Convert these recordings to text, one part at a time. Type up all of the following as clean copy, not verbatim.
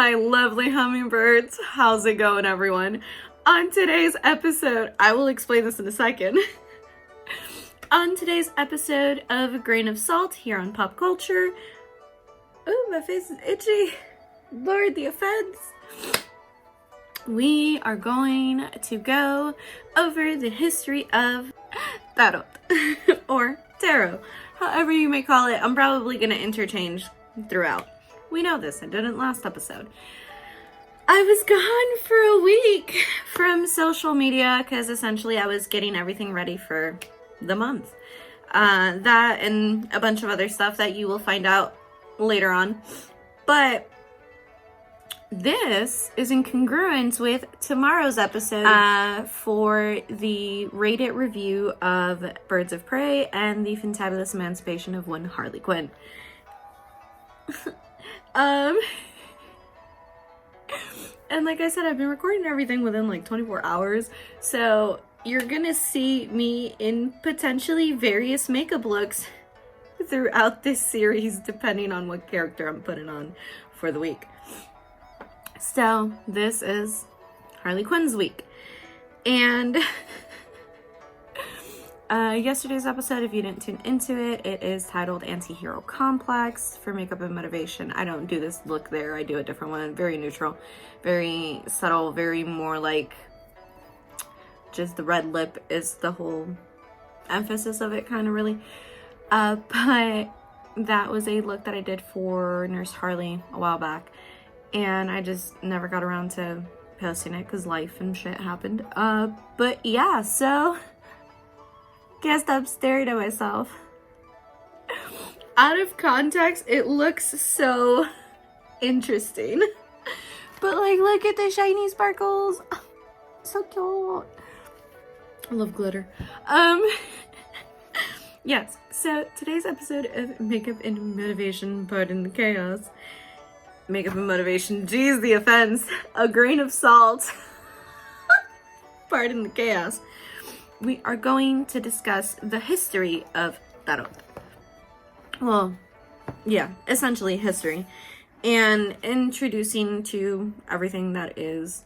My lovely hummingbirds, how's it going, everyone? On today's episode, I will explain this in a second. On today's episode of A Grain of Salt here on Pop Culture. Oh, my face is itchy. Lord, the offense. We are going to go over the history of tarot or tarot, however you may call it. I'm probably going to interchange throughout. We know this, I didn't last episode. I was gone for a week from social media because essentially I was getting everything ready for the month. That and a bunch of other stuff that you will find out later on. But this is in congruence with tomorrow's episode for the rated review of Birds of Prey and the Fantabulous Emancipation of one Harley Quinn. And like I said, I've been recording everything within like 24 hours, so you're gonna see me in potentially various makeup looks throughout this series, depending on what character I'm putting on for the week. So this is Harley Quinn's week, and yesterday's episode, if you didn't tune into it, it is titled Anti-Hero Complex for Makeup and Motivation. I don't do this look there, I do a different one, very neutral, very subtle, very more like just the red lip is the whole emphasis of it, kind of really. But that was a look that I did for Nurse Harley a while back, and I just never got around to posting it because life and shit happened. But yeah, so can't stop staring at myself. Out of context, it looks so interesting. But like, look at the shiny sparkles. So cute. I love glitter. Yes, so today's episode of Makeup and Motivation, pardon the chaos. Makeup and Motivation, geez, the offense. A grain of salt. Pardon the chaos. We are going to discuss the history of tarot. Well, yeah, essentially history. And introducing to everything that is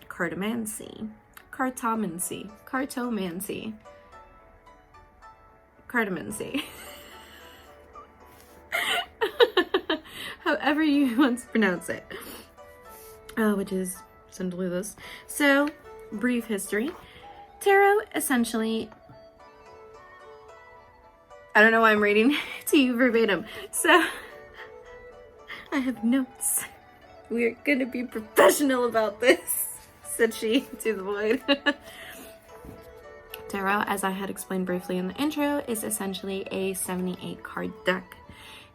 cartomancy. Cartomancy. However you want to pronounce it. Which is simply this. So, brief history. Tarot, essentially, I don't know why I'm reading to you verbatim, so I have notes. We're gonna be professional about this, said she to the void. Tarot, as I had explained briefly in the intro, is essentially a 78 card deck.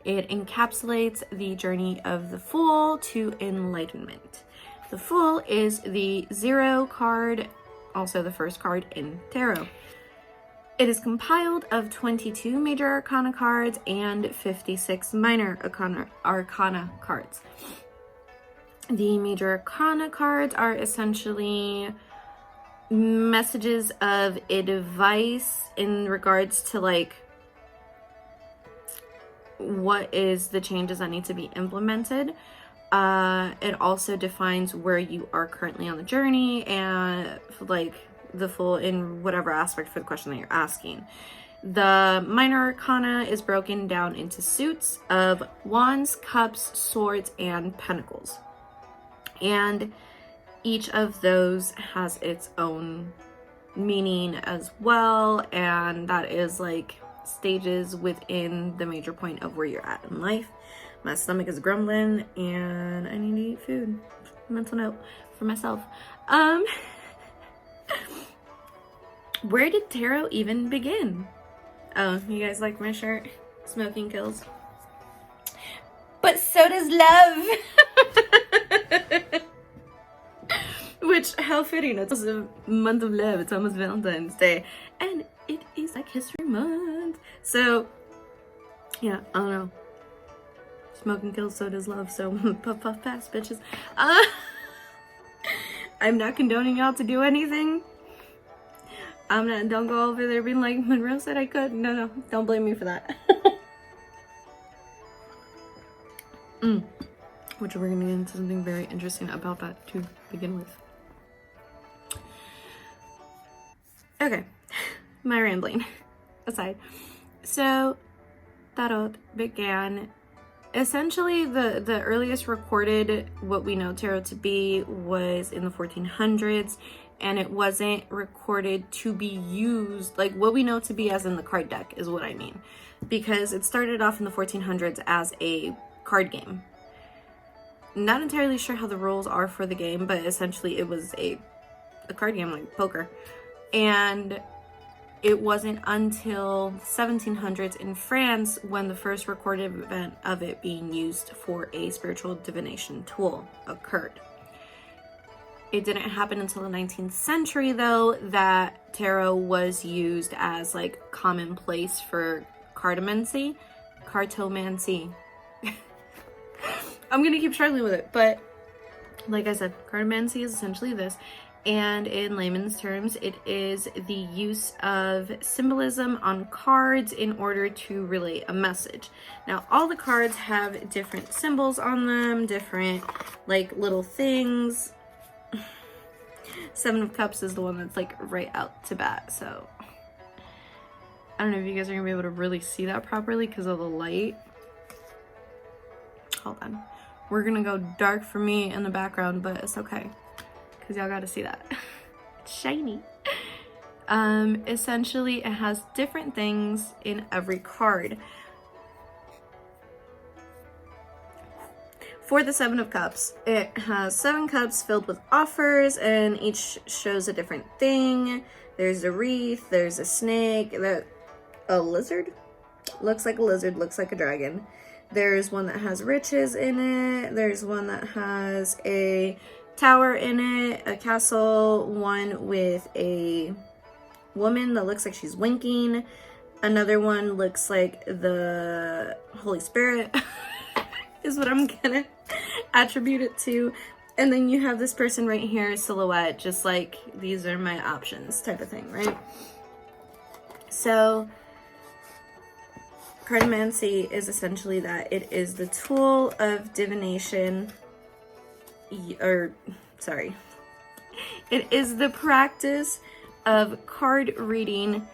It encapsulates the journey of the Fool to enlightenment. The Fool is the 0 card, also the first card in tarot. It is compiled of 22 major arcana cards and 56 minor arcana cards. The major arcana cards are essentially messages of advice in regards to like what is the changes that need to be implemented. It also defines where you are currently on the journey and like the Fool in whatever aspect for the question that you're asking. The minor arcana is broken down into suits of wands, cups, swords, and pentacles. And each of those has its own meaning as well, and that is like stages within the major point of where you're at in life. My stomach is grumbling and I need to eat food. Mental note for myself. Where did tarot even begin? Oh, you guys like my shirt? Smoking kills. But so does love! Which, how fitting. It's a month of love. It's almost Valentine's Day. And it is like History Month. So, yeah, I don't know. Smoking kills, so does love, so puff puff pass, bitches. I'm not condoning y'all to do anything. Don't go over there being like, Monroe said I could. No, don't blame me for that. which we're going to get into something very interesting about that to begin with. Okay, my rambling aside. So, Tarot began, essentially the earliest recorded, what we know tarot to be, was in the 1400s, and it wasn't recorded to be used, like what we know to be as in the card deck is what I mean. Because it started off in the 1400s as a card game. Not entirely sure how the rules are for the game, but essentially it was a card game like poker. And it wasn't until 1700s in France when the first recorded event of it being used for a spiritual divination tool occurred. It didn't happen until the 19th century, though, that tarot was used as like commonplace for cartomancy. I'm gonna keep struggling with it, but like I said, cartomancy is essentially this. And in layman's terms, it is the use of symbolism on cards in order to relay a message. Now, all the cards have different symbols on them, different like little things. Seven of Cups is the one that's like right out to bat, so I don't know if you guys are gonna be able to really see that properly because of the light. Hold on. We're gonna go dark for me in the background, but it's okay because y'all gotta see that. It's shiny. Essentially it has different things in every card. For the Seven of Cups, it has 7 cups filled with offers, and each shows a different thing. There's a wreath, there's a snake, a lizard? Looks like a lizard, looks like a dragon. There's one that has riches in it. There's one that has a tower in it, a castle, one with a woman that looks like she's winking. Another one looks like the Holy Spirit is what I'm gonna attribute it to. And then you have this person right here, silhouette, just like these are my options type of thing, right? So cartomancy is essentially that. It is the tool of divination, it is the practice of card reading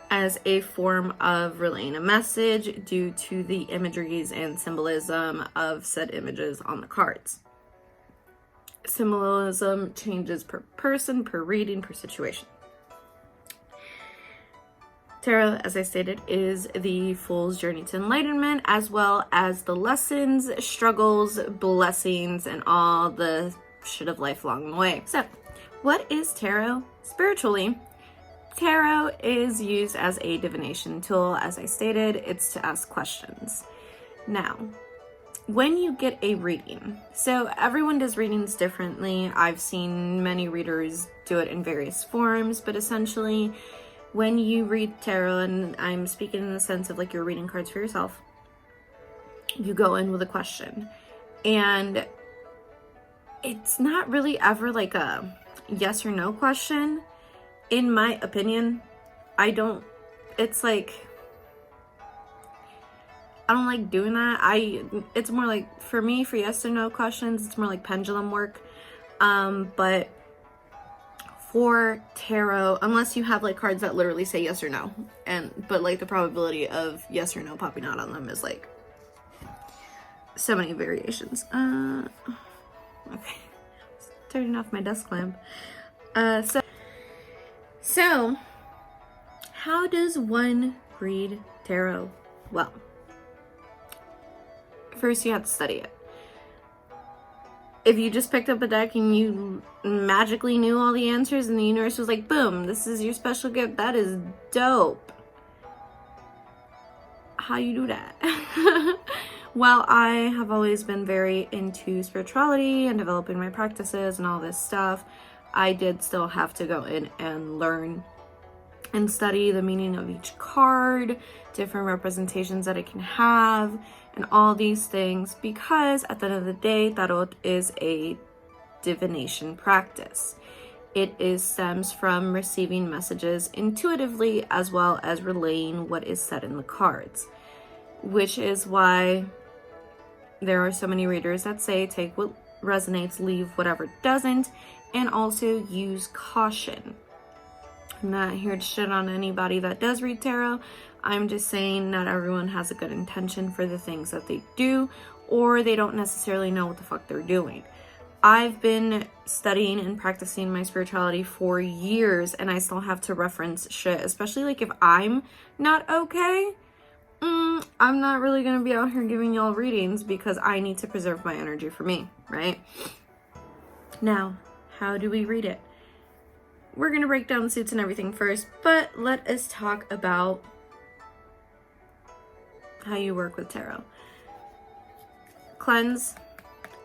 as a form of relaying a message due to the imageries and symbolism of said images on the cards. Symbolism changes per person, per reading, per situation. Tarot, as I stated, is the Fool's journey to enlightenment, as well as the lessons, struggles, blessings, and all the shit of life along the way. So, what is tarot spiritually? Tarot is used as a divination tool. As I stated, it's to ask questions. Now, when you get a reading, so everyone does readings differently. I've seen many readers do it in various forms, but essentially, when you read tarot, and I'm speaking in the sense of like you're reading cards for yourself, you go in with a question. And it's not really ever like a yes or no question. In my opinion, it's like, I don't like doing that. It's more like, for me, for yes or no questions, it's more like pendulum work. But for tarot, unless you have like cards that literally say yes or no, but like the probability of yes or no popping out on them is like so many variations. Okay, turning off my desk lamp. So, how does one read tarot? Well, first you have to study it. If you just picked up a deck and you magically knew all the answers and the universe was like, boom, this is your special gift, that is dope. How you do that? Well, I have always been very into spirituality and developing my practices and all this stuff. I did still have to go in and learn and study the meaning of each card, different representations that it can have, and all these things, because at the end of the day, tarot is a divination practice. It stems from receiving messages intuitively as well as relaying what is said in the cards, which is why There are so many readers that say take what resonates, leave whatever doesn't, and also use caution. I'm not here to shit on anybody that does read tarot. I'm just saying not everyone has a good intention for the things that they do, or they don't necessarily know what the fuck they're doing. I've been studying and practicing my spirituality for years, and I still have to reference shit, especially like if I'm not okay. I'm not really gonna be out here giving y'all readings because I need to preserve my energy for me, right? Now, how do we read it? We're gonna break down the suits and everything first, but let us talk about how you work with tarot. Cleanse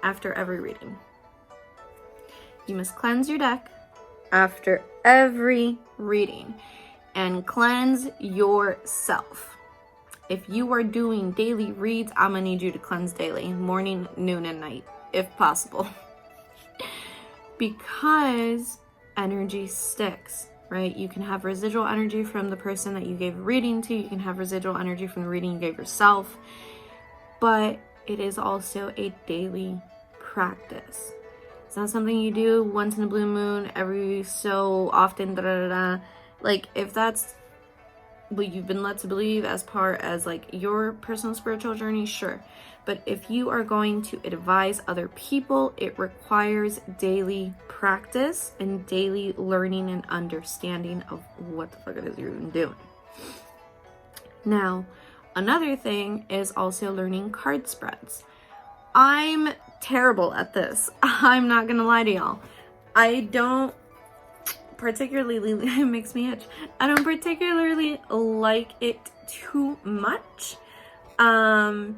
after every reading. You must cleanse your deck after every reading and cleanse yourself. If you are doing daily reads, I'm gonna need you to cleanse daily, morning, noon, and night, if possible. Because energy sticks, right? You can have residual energy from the person that you gave a reading to. You can have residual energy from the reading you gave yourself. But it is also a daily practice. It's not something you do once in a blue moon, every so often, Like, if that's what you've been led to believe as part as like your personal spiritual journey, sure. But if you are going to advise other people, it requires daily practice and daily learning and understanding of what the fuck it is you're even doing. Now, another thing is also learning card spreads. I'm terrible at this. I'm not gonna lie to y'all. I don't particularly, it makes me itch. I don't particularly like it too much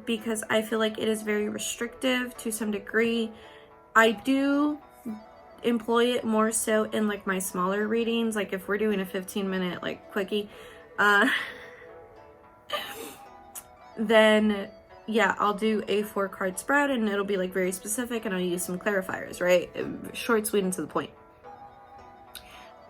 because I feel like it is very restrictive to some degree. I do employ it more so in like my smaller readings, like if we're doing a 15-minute like quickie, then yeah, I'll do a 4-card spread and it'll be like very specific and I'll use some clarifiers, right? Short, sweet, and to the point.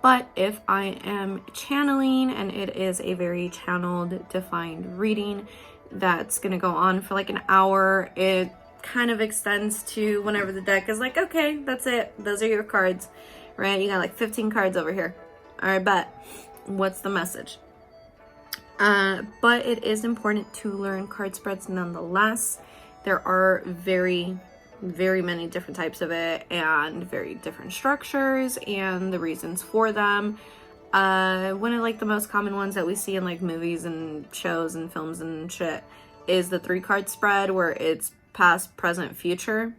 But if I am channeling and it is a very channeled, defined reading that's gonna go on for like an hour, it kind of extends to whenever the deck is like, okay, that's it. Those are your cards, right? You got like 15 cards over here. All right, bet. What's the message? But it is important to learn card spreads nonetheless. There are very many different types of it and very different structures and the reasons for them. One of like the most common ones that we see in like movies and shows and films and shit is the 3-card spread where it's past, present, future.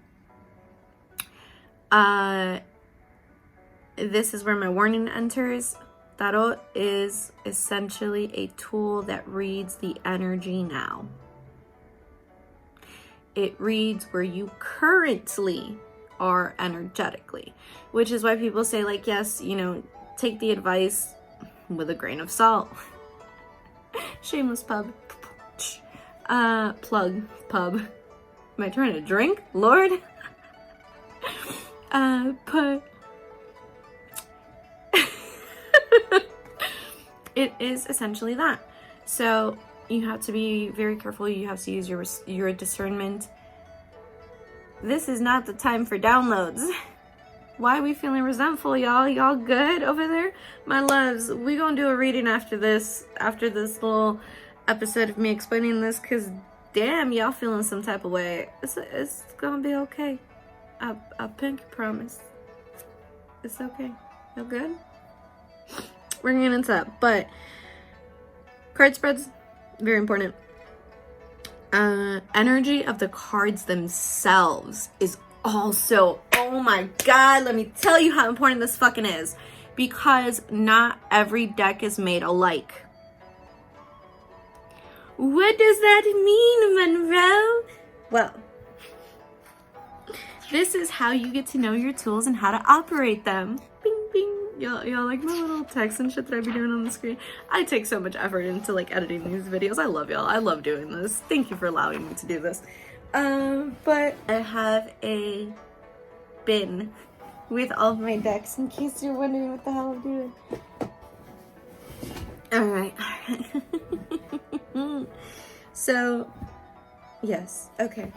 This is where my warning enters. Tarot is essentially a tool that reads the energy now. It reads where you currently are energetically, which is why people say like, yes, you know, take the advice with a grain of salt. Shameless pub. Plug pub. Am I trying to drink? Lord? But it is essentially that. So you have to be very careful. You have to use your discernment. This is not the time for downloads. Why are we feeling resentful, y'all? Y'all good over there? My loves, we gonna do a reading after this little episode of me explaining this, because damn, y'all feeling some type of way. It's gonna be okay. I pinky promise. It's okay. Y'all good? We're gonna get into that, but card spreads, very important. Energy of the cards themselves is also, oh my god, let me tell you how important this fucking is, because not every deck is made alike. What does that mean, Monroe? Well, this is how you get to know your tools and how to operate them. Bing, bing. Y'all like my little text and shit that I be doing on the screen? I take so much effort into like editing these videos. I love y'all. I love doing this. Thank you for allowing me to do this. But I have a bin with all of my decks in case you're wondering what the hell I'm doing. Alright. So, yes. Okay.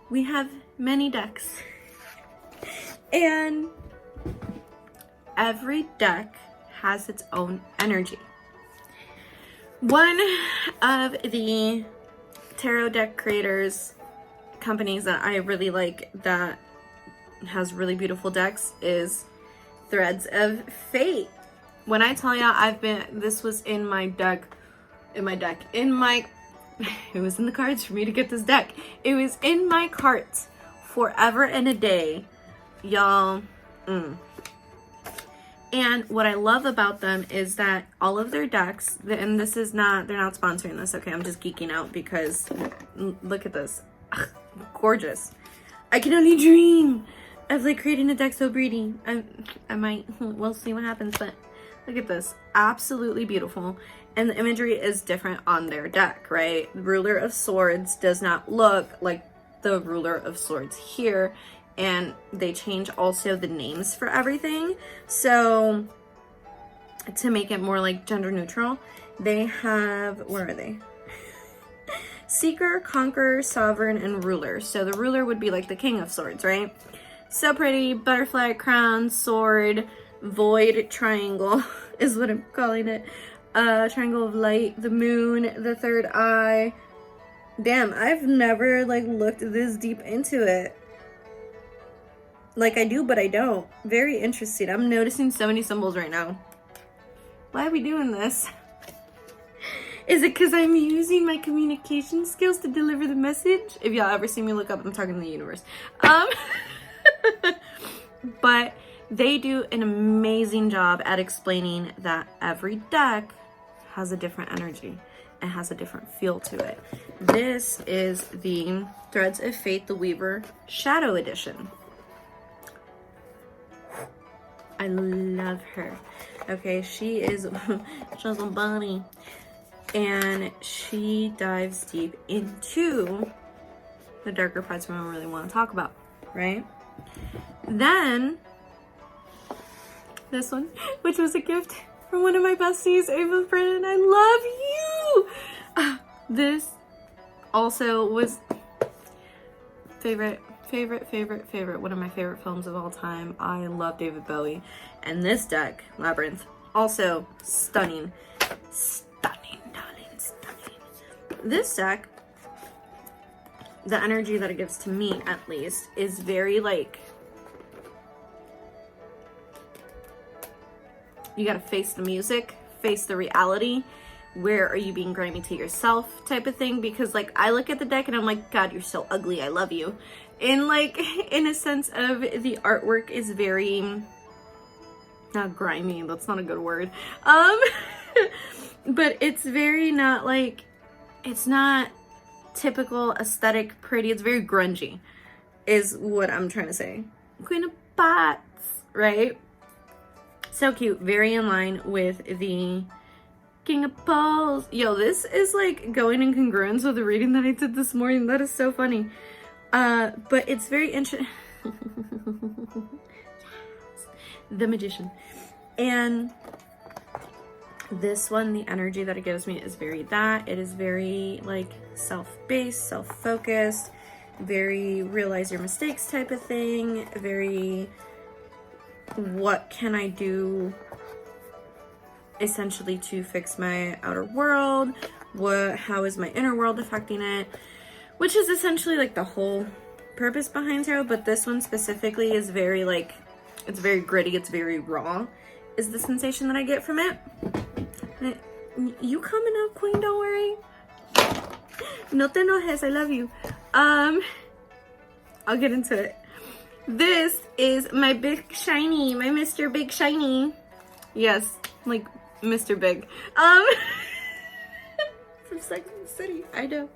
we have many decks. And every deck has its own energy. One of the tarot deck creators companies that I really like that has really beautiful decks is Threads of Fate. When I tell ya, this was in my deck, it was in the cards for me to get this deck. It was in my cart forever and a day, y'all. And what I love about them is that all of their decks, and they're not sponsoring this, okay? I'm just geeking out because look at this. Ugh, gorgeous. I can only dream of like creating a deck so pretty. I might, we'll see what happens, but look at this. Absolutely beautiful. And the imagery is different on their deck, right? Ruler of Swords does not look like the Ruler of Swords here. And they change also the names for everything. So to make it more like gender neutral, they have, where are they? Seeker, Conqueror, Sovereign, and Ruler. So the ruler would be like the King of Swords, right? So pretty. Butterfly, crown, sword, void, triangle is what I'm calling it. Triangle of light, the moon, the third eye. Damn, I've never like looked this deep into it. Like I do, but I don't. Very interesting. I'm noticing so many symbols right now. Why are we doing this? Is it because I'm using my communication skills to deliver the message? If y'all ever see me look up, I'm talking to the universe. But they do an amazing job at explaining that every deck has a different energy and has a different feel to it. This is the Threads of Fate, the Weaver Shadow Edition. I love her. Okay, she is she's a bunny. And she dives deep into the darker parts we don't really want to talk about, right? Then this one, which was a gift from one of my besties, Ava Brennan. I love you! This also was favorite, one of my favorite films of all time. I love David Bowie. And this deck, Labyrinth, also stunning. Stunning, darling, stunning. This deck, the energy that it gives to me, at least, is very like, you gotta face the music, face the reality. Where are you being grimy to yourself type of thing? Because like I look at the deck and I'm like, God, you're so ugly, I love you. And like in a sense of the artwork is very, not grimy, that's not a good word. But it's very not like, it's not typical aesthetic pretty, it's very grungy is what I'm trying to say. Queen of Pots, right? So cute, very in line with the King of Balls. Yo, this is like going in congruence with the reading that I did this morning. That is so funny. But it's very interesting. The Magician. And this one, the energy that it gives me is very that. It is very like self-based, self-focused, very realize your mistakes type of thing. Very, what can I do essentially to fix my outer world? How is my inner world affecting it? Which is essentially like the whole purpose behind tarot, but this one specifically is very like, it's very gritty, it's very raw, is the sensation that I get from it. You coming up, queen, don't worry. No te enojes, I love you. I'll get into it. This is my big shiny, my Mr. Big Shiny. Yes, like Mr. Big. From Sex and the City. I know.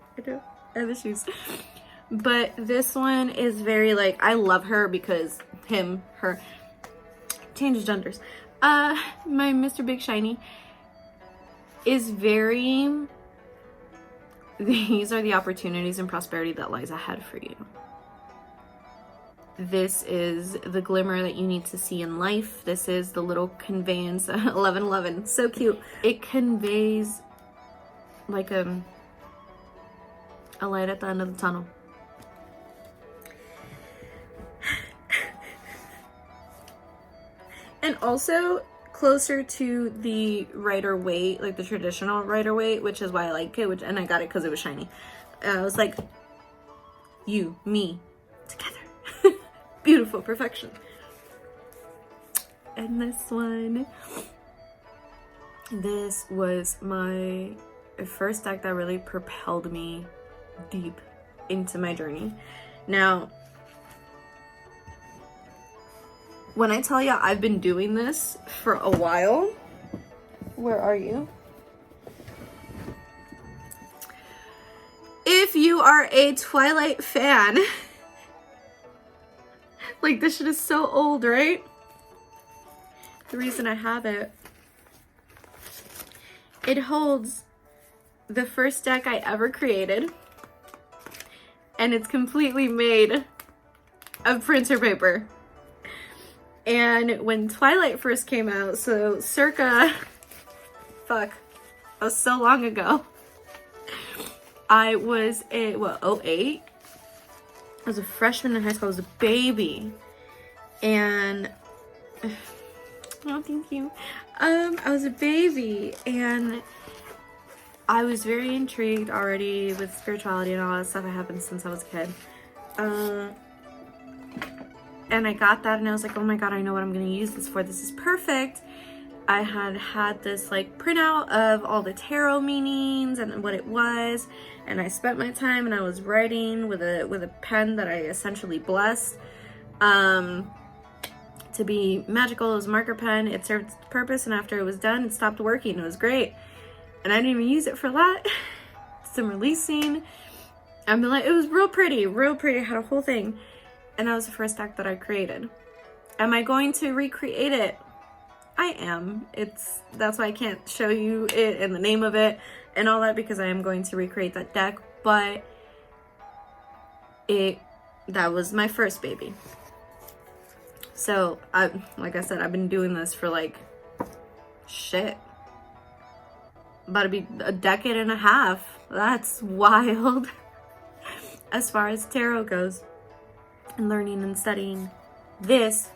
I have issues. But this one is very like, I love her because him, her, changes genders. My Mr. Big Shiny is very, these are the opportunities and prosperity that lies ahead for you. This is the glimmer that you need to see in life. This is the little conveyance, 1111, so cute. It conveys like a light at the end of the tunnel. And also closer to the Rider-Waite, like the traditional Rider-Waite, which is why I like it, and I got it because it was shiny. I was like, you, me, together. Beautiful perfection. And this one, this was my first deck that really propelled me deep into my journey. Now, when I tell you I've been doing this for a while, where are you? If you are a Twilight fan, like this shit is so old, right? The reason I have it, it holds the first deck I ever created, and it's completely made of printer paper. And when Twilight first came out, so circa, fuck, that was so long ago. I was a, what, 08? I was a freshman in high school. I was a baby. And, oh, thank you. I was a baby, and I was very intrigued already with spirituality and all that stuff. It happened since I was a kid. And I got that and I was like, oh my god, I know what I'm going to use this for. This is perfect. I had this like printout of all the tarot meanings and what it was. And I spent my time and I was writing with a pen that I essentially blessed to be magical. It was a marker pen. It served its purpose, and after it was done, it stopped working. It was great. And I didn't even use it for that. Some releasing. I mean, like, it was real pretty, real pretty. I had a whole thing. And that was the first deck that I created. Am I going to recreate it? I am. That's why I can't show you it and the name of it and all that, because I am going to recreate that deck. But that was my first baby. So like I said, I've been doing this for like shit. About to be a decade and a half. That's wild. As far as tarot goes. And learning and studying. This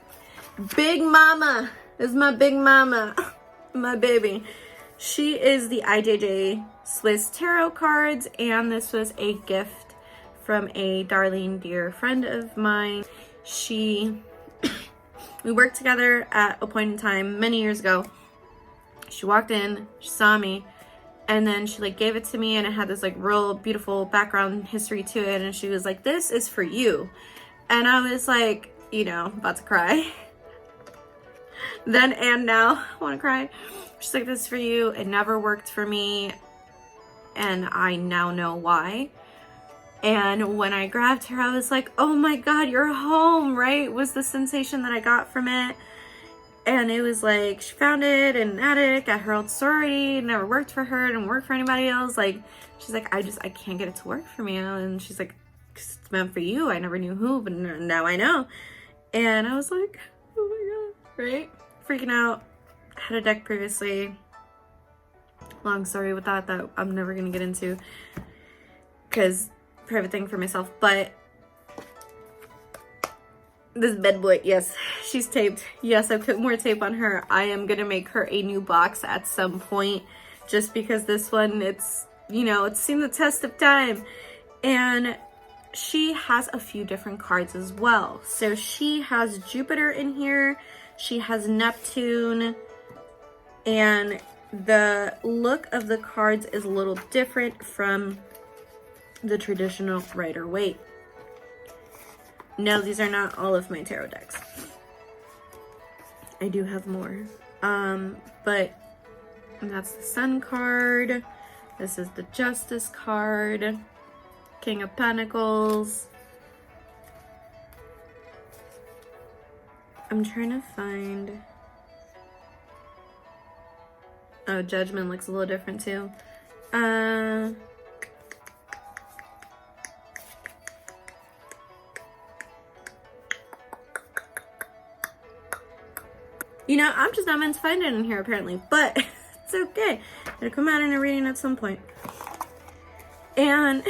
big mama is my big mama. My baby. She is the IJJ Swiss Tarot cards, and this was a gift from a darling dear friend of mine. We worked together at a point in time many years ago. She walked in, she saw me, and then she like gave it to me, and it had this like real beautiful background history to it, and she was like, this is for you. And I was like, you know, about to cry. Then and now, I want to cry. She's like, this is for you. It never worked for me, and I now know why. And when I grabbed her, I was like, oh my god, you're home, right? Was the sensation that I got from it. And it was like, she found it in an attic at her old sorority. It never worked for her, didn't work for anybody else. Like, she's like, I can't get it to work for me. And she's like, it's meant for you. I never knew who, but now I know. And I was like, oh my god, right? Freaking out. Had a deck previously. Long story with that I'm never gonna get into, because private thing for myself. But this bad boy, yes, she's taped. Yes, I put more tape on her. I am gonna make her a new box at some point, just because this one, it's, you know, it's seen the test of time. And she has a few different cards as well. So she has Jupiter in here, she has Neptune, and the look of the cards is a little different from the traditional Rider-Waite. No, these are not all of my tarot decks. I do have more. But that's the Sun card. This is the Justice card. King of Pentacles. I'm trying to find... Oh, Judgment looks a little different too. You know, I'm just not meant to find it in here apparently, but it's okay. It'll come out in a reading at some point. And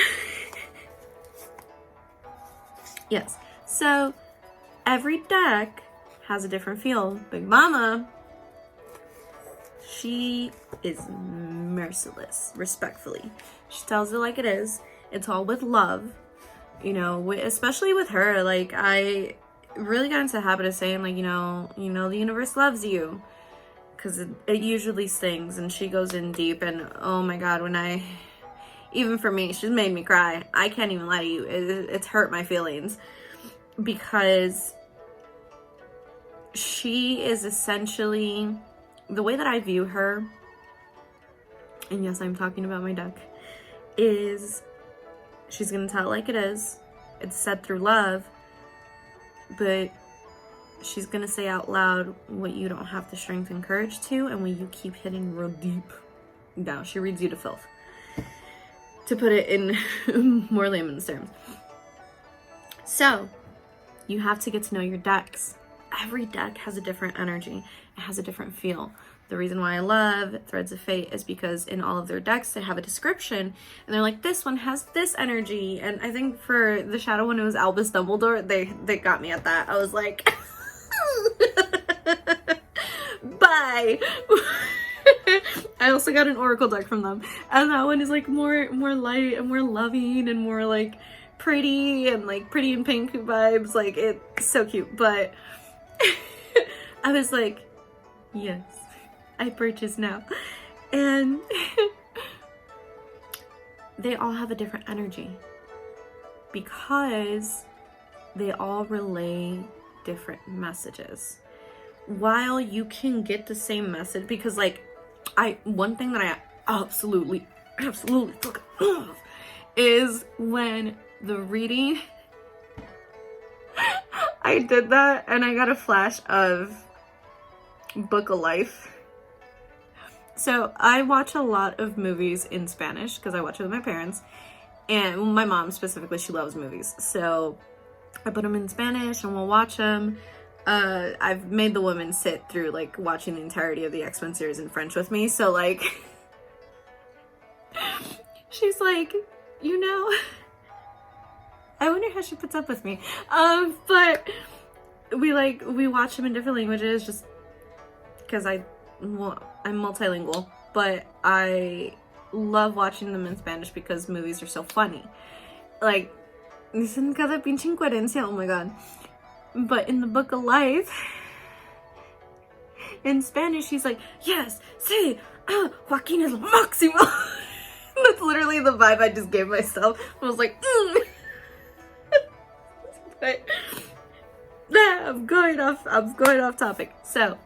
yes, so every deck has a different feel. Big Mama, she is merciless, respectfully. She tells it like it is. It's all with love, you know, especially with her. Like, I really got into the habit of saying, like, you know, the universe loves you, because it usually stings, and she goes in deep. And oh my God, even for me, she's made me cry. I can't even lie to you. It's hurt my feelings, because she is essentially, the way that I view her, and yes, I'm talking about my duck, is she's gonna tell it like it is. It's said through love, but she's gonna say out loud what you don't have the strength and courage to, and when you keep hitting real deep down, she reads you to filth. To put it in more layman's terms. So, you have to get to know your decks. Every deck has a different energy. It has a different feel. The reason why I love Threads of Fate is because in all of their decks, they have a description, and they're like, this one has this energy. And I think for the shadow one, it was Albus Dumbledore. They got me at that. I was like, bye. I also got an Oracle deck from them, and that one is like more light and more loving and more like pretty and like pretty in pink vibes. Like, it's so cute. But I was like, yes, I purchase now. And they all have a different energy because they all relay different messages. While you can get the same message, because like, one thing that I absolutely fucking love is when the reading, I did that and I got a flash of Book of Life. So I watch a lot of movies in Spanish because I watch it with my parents, and my mom specifically, she loves movies. So I put them in Spanish and we'll watch them. I've made the woman sit through like watching the entirety of the X-Men series in French with me. So like, she's like, you know, I wonder how she puts up with me. But we watch them in different languages just because I'm multilingual, but I love watching them in Spanish because movies are so funny. Like, dicen cada pinche incoherencia, oh my God. But in the Book of Life, in Spanish, she's like, yes, sí, Joaquin es lo máximo. That's literally the vibe I just gave myself. I was like, But, I'm going off topic. So,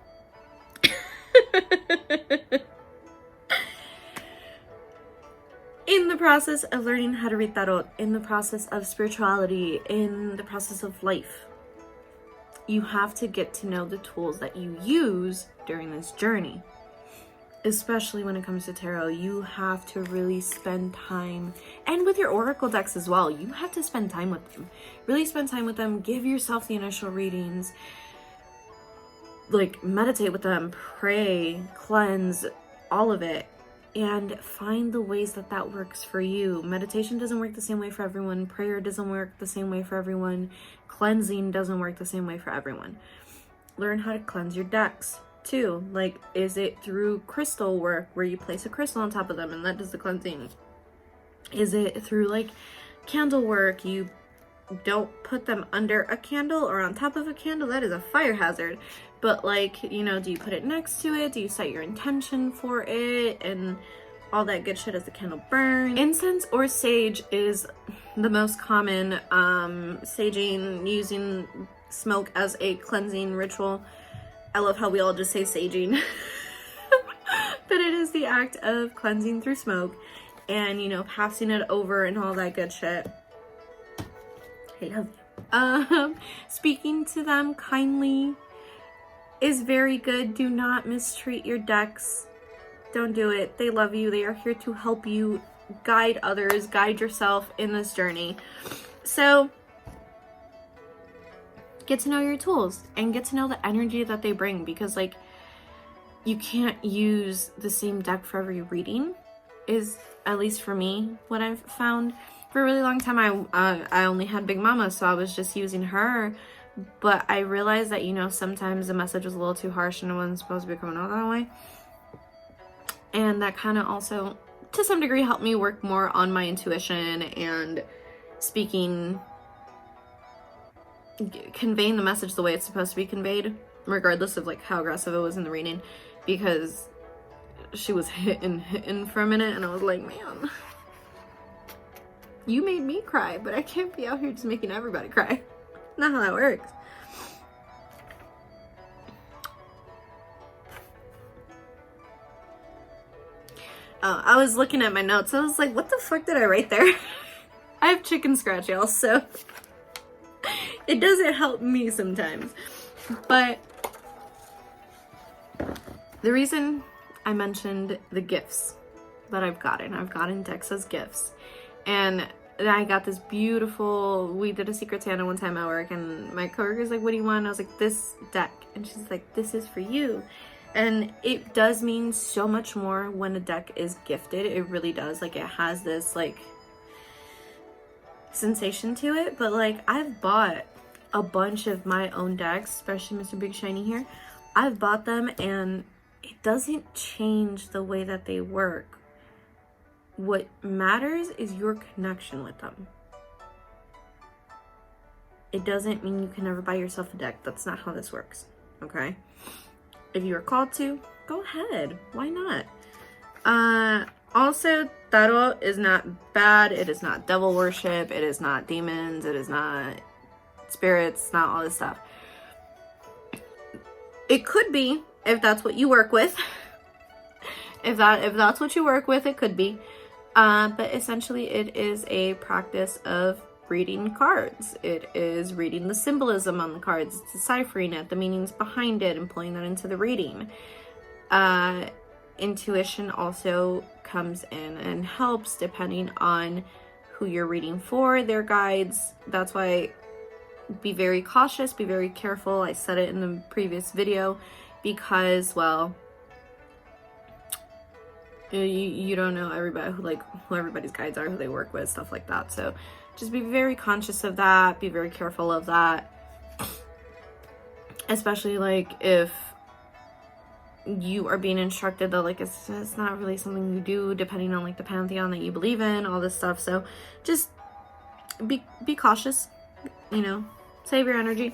in the process of learning how to read tarot, in the process of spirituality, in the process of life, you have to get to know the tools that you use during this journey. Especially when it comes to tarot, you have to really spend time, and with your oracle decks as well, you have to spend time with them. Really spend time with them, give yourself the initial readings, like meditate with them, pray, cleanse, all of it, and find the ways that works for you. Meditation doesn't work the same way for everyone. Prayer doesn't work the same way for everyone. Cleansing doesn't work the same way for everyone. Learn how to cleanse your decks too. Like, is it through crystal work where you place a crystal on top of them and that does the cleansing? Is it through like candle work? You don't put them under a candle or on top of a candle. That is a fire hazard. But like, you know, do you put it next to it? Do you set your intention for it? And all that good shit as the candle burns. Incense or sage is the most common. Saging, using smoke as a cleansing ritual. I love how we all just say saging. But it is the act of cleansing through smoke and, you know, passing it over and all that good shit. I love you. Speaking to them kindly is very good. Do not mistreat your decks. Don't do it. They love you. They are here to help you guide others, guide yourself in this journey. So get to know your tools and get to know the energy that they bring, because like, you can't use the same deck for every reading, is at least for me what I've found. For a really long time I only had Big Mama, so I was just using her, but I realized that, you know, sometimes the message was a little too harsh and it wasn't supposed to be coming out that way. And that kind of also, to some degree, helped me work more on my intuition and speaking, conveying the message the way it's supposed to be conveyed, regardless of like how aggressive it was in the reading, because she was hitting for a minute and I was like, man, you made me cry, but I can't be out here just making everybody cry. Not how that works. I was looking at my notes. I was like, what the fuck did I write there? I have chicken scratch, y'all, so it doesn't help me sometimes. But the reason I mentioned the gifts that I've gotten decks as gifts. And I got this beautiful, we did a Secret Santa one time at work, and my coworker's like, what do you want? And I was like, this deck. And she's like, this is for you. And it does mean so much more when a deck is gifted. It really does. Like, it has this like sensation to it. But like, I've bought a bunch of my own decks, especially Mr. Big Shiny here. I've bought them and it doesn't change the way that they work. What matters is your connection with them. It doesn't mean you can never buy yourself a deck. That's not how this works, okay? If you are called to, go ahead. Why not? Also, tarot is not bad. It is not devil worship. It is not demons. It is not spirits. Not all this stuff. It could be, if that's what you work with. If that's what you work with, it could be. But essentially it is a practice of reading cards. It is reading the symbolism on the cards. It's deciphering it, the meanings behind it, and pulling that into the reading. Intuition also comes in and helps depending on who you're reading for, their guides. That's why be very cautious, be very careful. I said it in the previous video because, well, you don't know everybody, who everybody's guides are, who they work with, stuff like that. So just be very conscious of that. Be very careful of that. Especially like if you are being instructed that like it's not really something you do, depending on like the pantheon that you believe in, all this stuff. So just be cautious, you know, save your energy.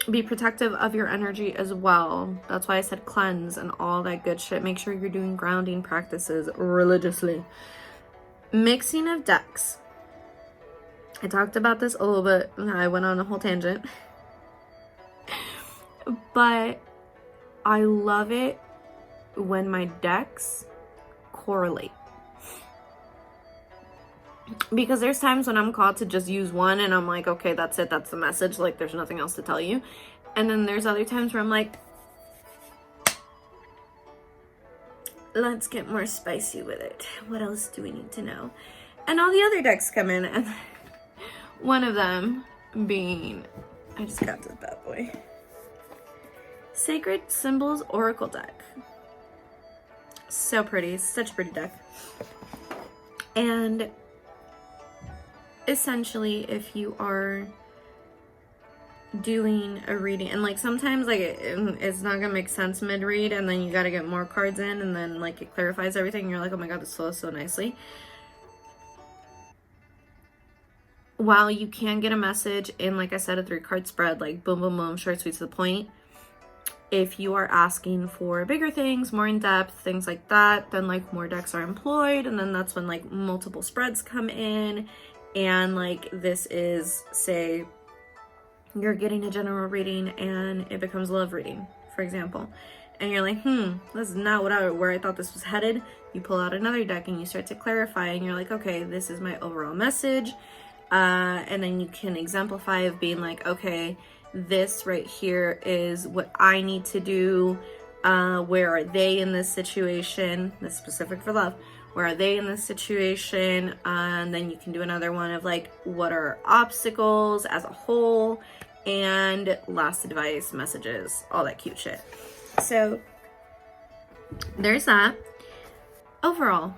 Be protective of your energy as well. That's why I said cleanse and all that good shit. Make sure you're doing grounding practices religiously. Mixing of decks. I talked about this a little bit. I went on a whole tangent. But I love it when my decks correlate. Because there's times when I'm called to just use one and I'm like, okay, that's it, that's the message, like there's nothing else to tell you. And then there's other times where I'm like, let's get more spicy with it. What else do we need to know? And all the other decks come in, and one of them being, I just got this bad boy, Sacred Symbols Oracle deck. So pretty, such a pretty deck. And essentially, if you are doing a reading, and like sometimes like it's not gonna make sense mid-read, and then you gotta get more cards in, and then like it clarifies everything, and you're like, oh my god, this flows so nicely. While you can get a message in, like I said, a 3-card spread, like boom boom boom, short, sweet, to the point, if you are asking for bigger things, more in-depth, things like that, then like more decks are employed, and then that's when like multiple spreads come in. And like this is, say you're getting a general reading and it becomes a love reading, for example, and you're like, this is not where I thought this was headed. You pull out another deck and you start to clarify, and you're like, okay, this is my overall message. And then you can exemplify of being like, okay, this right here is what I need to do. Where are they in this situation? This is specific for love. Where are they in this situation? And then you can do another one of like, what are obstacles as a whole? And last advice, messages, all that cute shit. So there's that. Overall,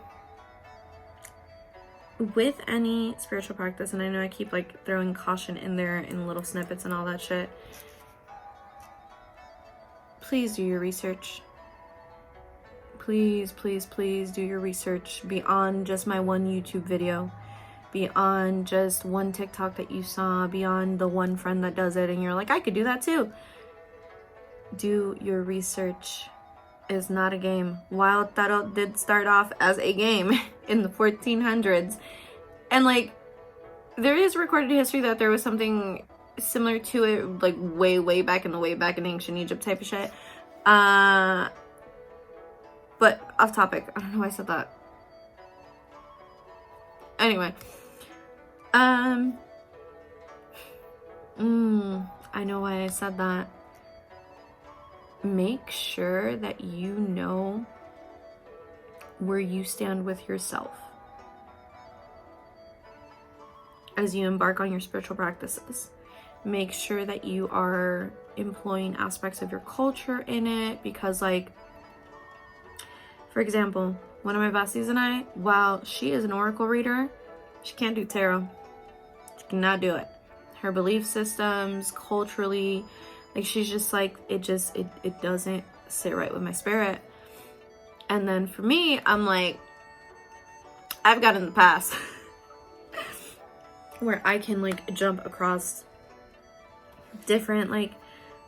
with any spiritual practice, and I know I keep like throwing caution in there in little snippets and all that shit, please do your research. Please, please, please do your research beyond just my one YouTube video, beyond just one TikTok that you saw, beyond the one friend that does it and you're like, I could do that too. Do your research. It's not a game. Wild Tarot did start off as a game in the 1400s. And like, there is recorded history that there was something similar to it, like way back in ancient Egypt type of shit. But off topic. I don't know why I said that. Anyway. I know why I said that. Make sure that you know where you stand with yourself as you embark on your spiritual practices. Make sure that you are employing aspects of your culture in it, because like, for example, one of my besties and I, while she is an oracle reader, she can't do tarot. She cannot do it. Her belief systems, culturally, like she's just like, it doesn't sit right with my spirit. And then for me, I'm like, I've got in the past where I can like jump across different like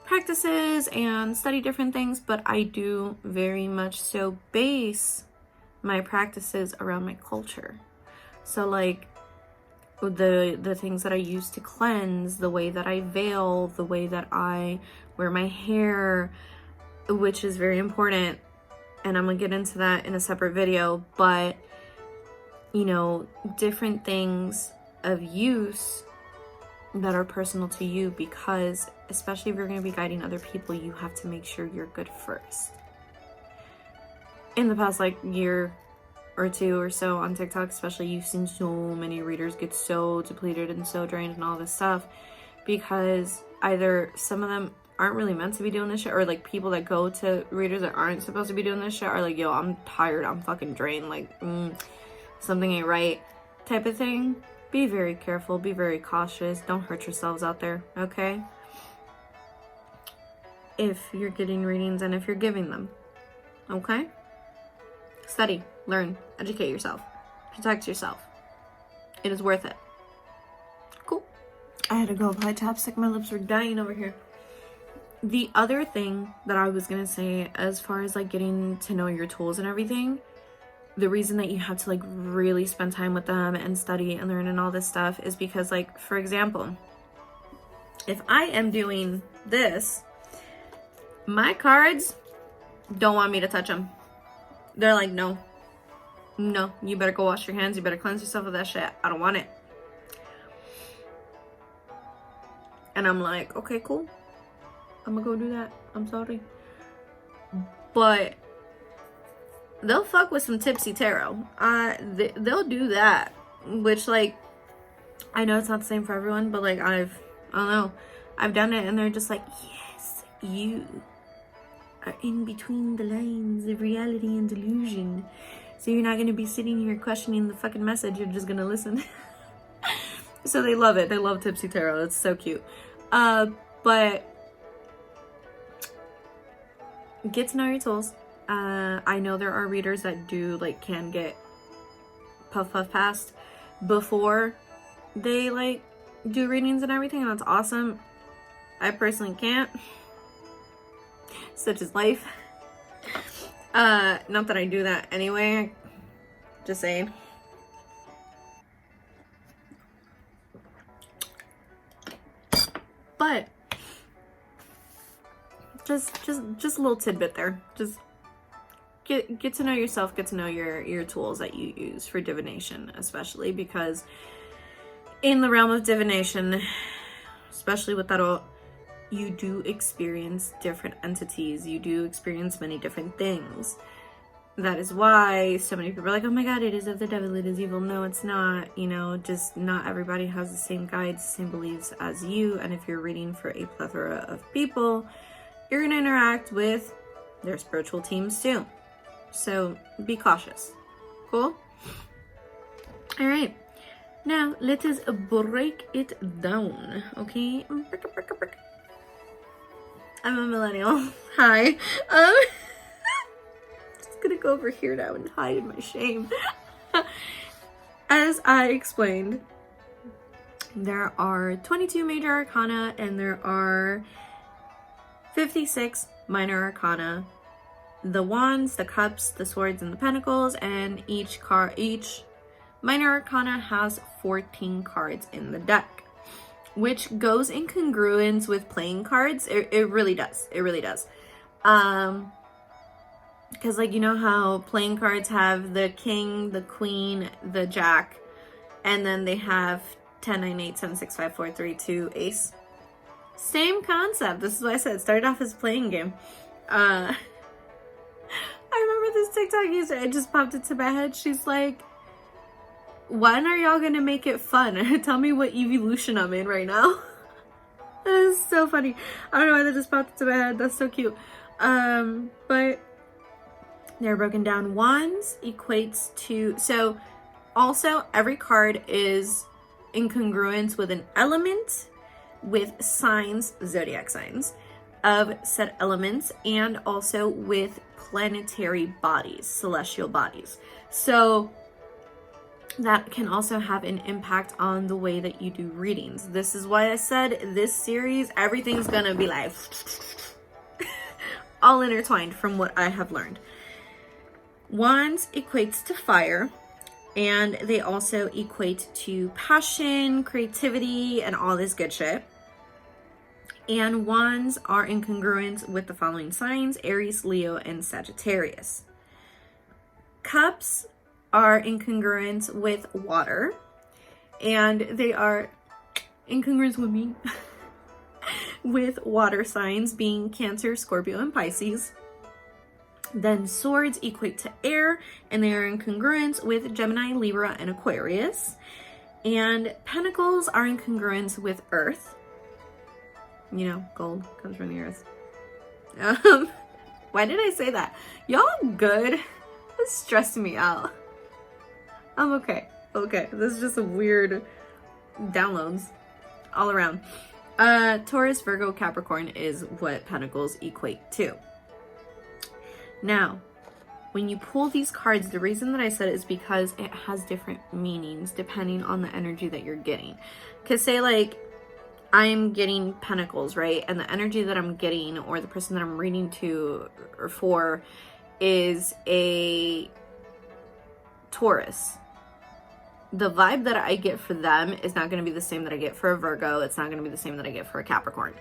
practices and study different things, but I do very much so base my practices around my culture. So like the things that I use to cleanse, the way that I veil, the way that I wear my hair, which is very important, and I'm gonna get into that in a separate video, but you know, different things of use that are personal to you, because especially if you're going to be guiding other people, you have to make sure you're good first. In the past like year or two or so on TikTok especially, you've seen so many readers get so depleted and so drained and all this stuff, because either some of them aren't really meant to be doing this shit, or like people that go to readers that aren't supposed to be doing this shit are like, yo, I'm tired, I'm fucking drained, like something ain't right type of thing. Be very careful, be very cautious, don't hurt yourselves out there, okay? If you're getting readings and if you're giving them, okay? Study, learn, educate yourself, protect yourself. It is worth it. Cool. I had to go apply chapstick, my lips were dying over here. The other thing that I was gonna say, as far as like getting to know your tools and everything, the reason that you have to like really spend time with them and study and learn and all this stuff is because, like, for example, if I am doing this, my cards don't want me to touch them. They're like, no, you better go wash your hands, you better cleanse yourself of that shit, I don't want it. And I'm like, okay, cool, I'm gonna go do that, I'm sorry. But they'll fuck with some tipsy tarot. They'll do that, which, like, I know it's not the same for everyone, but like, I don't know, I've done it, and they're just like, yes, you are in between the lines of reality and delusion, so you're not gonna be sitting here questioning the fucking message, you're just gonna listen. So they love it. They love tipsy tarot. It's so cute. But get to know your tools. I know there are readers that do like can get puff past before they like do readings and everything, and that's awesome. I personally can't. Such is life. Not that I do that anyway. Just saying. But just a little tidbit there. Just get to know yourself, get to know your tools that you use for divination, especially because in the realm of divination, especially with tarot, you do experience different entities, you do experience many different things. That is why so many people are like, oh my god, it is of the devil, it is evil. No, it's not. You know, just not everybody has the same guides, the same beliefs as you, and if you're reading for a plethora of people, you're going to interact with their spiritual teams too. So be cautious. Cool? All right, now let us break it down, okay? I'm a millennial. Hi. Just gonna go over here now and hide in my shame. As I explained, there are 22 major arcana and there are 56 minor arcana. The wands, the cups, the swords, and the pentacles, and each minor arcana has 14 cards in the deck, which goes in congruence with playing cards. It really does. It really does. Because, like, you know how playing cards have the king, the queen, the jack, and then they have 10, 9, 8, 7, 6, 5, 4, 3, 2, ace. Same concept. This is what I said. It started off as a playing game. I remember this TikTok user. It just popped into my head. She's like, when are y'all gonna make it fun? Tell me what evolution I'm in right now. That is so funny. I don't know why that just popped into my head. That's so cute. But they're broken down. Wands equates to, so also every card is in congruence with an element, with signs, zodiac signs of said elements, and also with planetary bodies, celestial bodies. So that can also have an impact on the way that you do readings. This is why I said this series, everything's gonna be like all intertwined from what I have learned. Wands equates to fire, and they also equate to passion, creativity, and all this good shit. And wands are in congruence with the following signs: Aries, Leo, and Sagittarius. Cups are in congruence with water, and they are in congruence with me with water signs being Cancer, Scorpio, and Pisces. Then swords equate to air, and they are in congruence with Gemini, Libra, and Aquarius. And pentacles are in congruence with earth. You know, gold comes from the earth. Why did I say that? Y'all good? It's stressing me out. I'm okay. Okay, this is just a weird downloads all around. Taurus, Virgo, Capricorn is what pentacles equate to. Now, when you pull these cards, the reason that I said it is because it has different meanings depending on the energy that you're getting. Because say like I'm getting pentacles, right? And the energy that I'm getting, or the person that I'm reading to or for, is a Taurus. The vibe that I get for them is not going to be the same that I get for a Virgo. It's not going to be the same that I get for a Capricorn.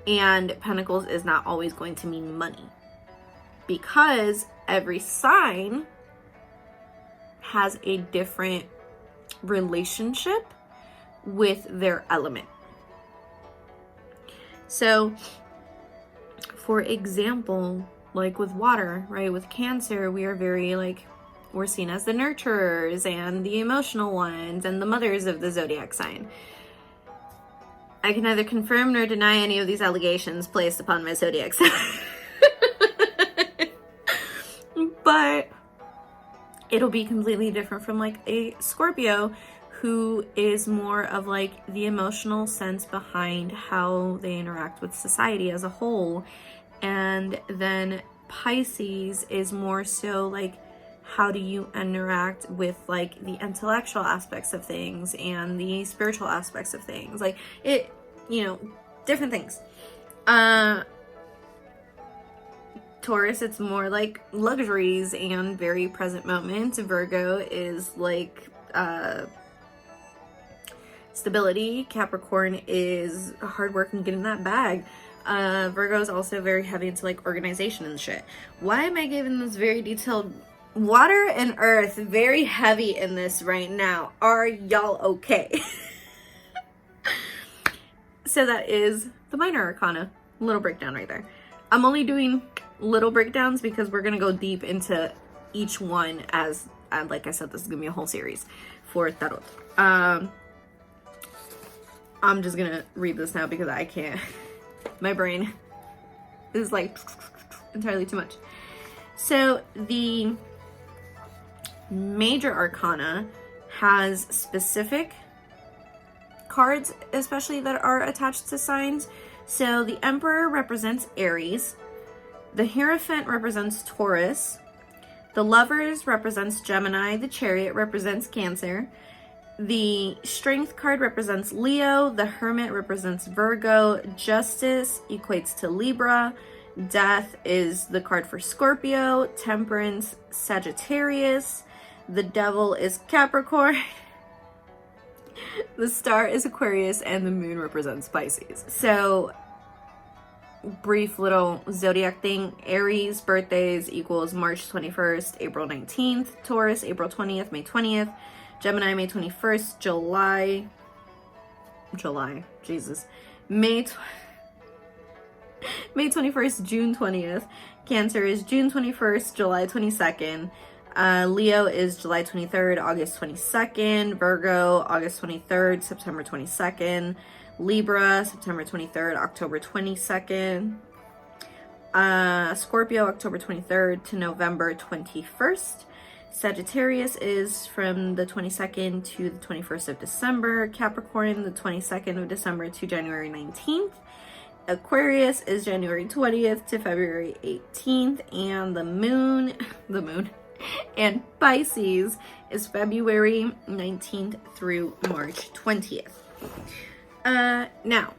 And pentacles is not always going to mean money, because every sign has a different relationship with their element. So, for example, like with water, right? With Cancer, we are very like, we're seen as the nurturers and the emotional ones and the mothers of the zodiac sign. I can neither confirm nor deny any of these allegations placed upon my zodiac sign. But it'll be completely different from like a Scorpio, who is more of like the emotional sense behind how they interact with society as a whole. And then Pisces is more so like, how do you interact with like the intellectual aspects of things and the spiritual aspects of things, like it, you know, different things. Taurus, it's more like luxuries and very present moments. Virgo is like stability. Capricorn is hard work and getting that bag. Virgo is also very heavy into like organization and shit. Why am I giving this very detailed? Water and earth, very heavy in this right now. Are y'all okay? So that is the minor arcana. Little breakdown right there. I'm only doing little breakdowns because we're going to go deep into each one as, like I said, this is going to be a whole series for tarot. I'm just going to read this now because I can't. My brain is like entirely too much. So the major arcana has specific cards, especially that are attached to signs. So the Emperor represents Aries, the Hierophant represents Taurus, the Lovers represents Gemini, the Chariot represents Cancer, the Strength card represents Leo, the Hermit represents Virgo, Justice equates to Libra, Death is the card for Scorpio, Temperance, Sagittarius, the Devil is Capricorn, the Star is Aquarius, and the Moon represents Pisces. So, brief little zodiac thing. Aries birthdays equals March 21st, April 19th, Taurus, April 20th, May 20th, Gemini, May 21st, May 21st, June 20th, Cancer is June 21st, July 22nd, Leo is July 23rd, August 22nd, Virgo, August 23rd, September 22nd, Libra, September 23rd, October 22nd, Scorpio, October 23rd to November 21st, Sagittarius is from the 22nd to the 21st of December, Capricorn, the 22nd of December to January 19th, Aquarius is January 20th to February 18th, and the moon, and Pisces is February 19th through March 20th. Now,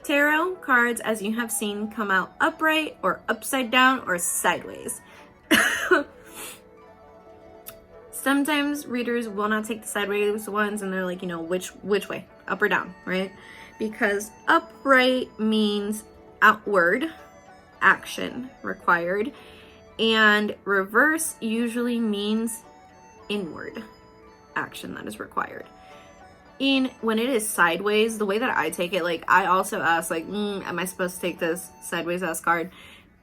tarot cards, as you have seen, come out upright or upside down or sideways. Sometimes readers will not take the sideways ones and they're like, you know, which way, up or down, right? Because upright means outward action required, and reverse usually means inward action that is required. When it is sideways, the way that I take it, like, I also ask, like, am I supposed to take this sideways ass card?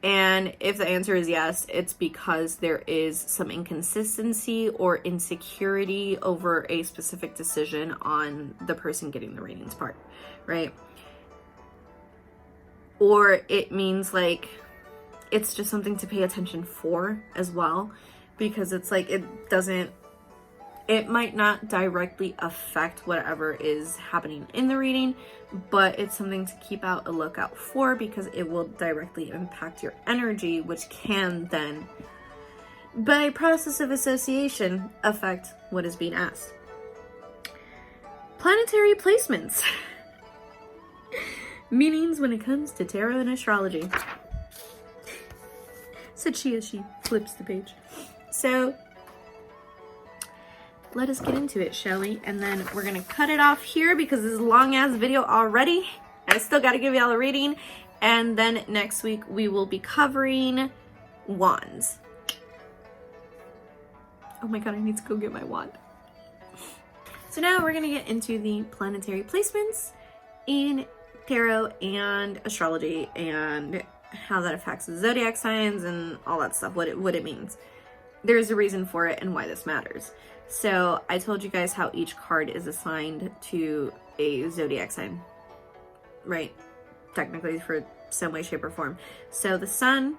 And if the answer is yes, it's because there is some inconsistency or insecurity over a specific decision on the person getting the readings part, right? Or it means, like, it's just something to pay attention for as well, because it's like, it might not directly affect whatever is happening in the reading, but it's something to keep a lookout for, because it will directly impact your energy, which can then, by process of association, affect what is being asked. Planetary placements. Meanings when it comes to tarot and astrology. Said she as she flips the page. So, let us get into it, shall we? And then we're gonna cut it off here because this is a long ass video already. I still gotta give y'all a reading. And then next week we will be covering wands. Oh my god, I need to go get my wand. So now we're gonna get into the planetary placements in tarot and astrology and how that affects the zodiac signs and all that stuff, what it means. There's a reason for it and why this matters. So I told you guys how each card is assigned to a zodiac sign, right? Technically, for some way, shape, or form. So the sun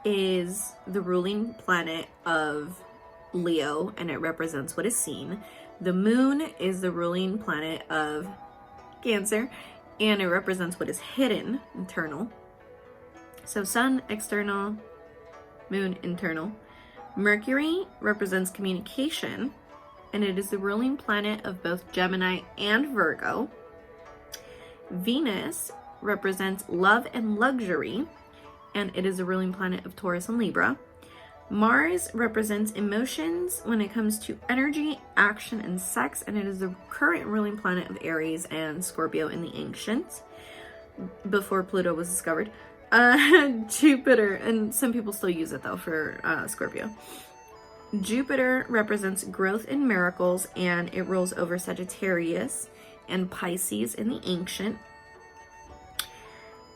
is the ruling planet of Leo, and it represents what is seen. The moon is the ruling planet of Cancer, and it represents what is hidden, internal. So sun, external, moon, internal. Mercury represents communication, and it is the ruling planet of both Gemini and Virgo. Venus represents love and luxury, and it is the ruling planet of Taurus and Libra. Mars represents emotions when it comes to energy, action, and sex, and it is the current ruling planet of Aries and Scorpio in the ancients, before Pluto was discovered. Jupiter, and some people still use it though for Scorpio. Jupiter represents growth and miracles, and it rules over Sagittarius and Pisces in the ancient.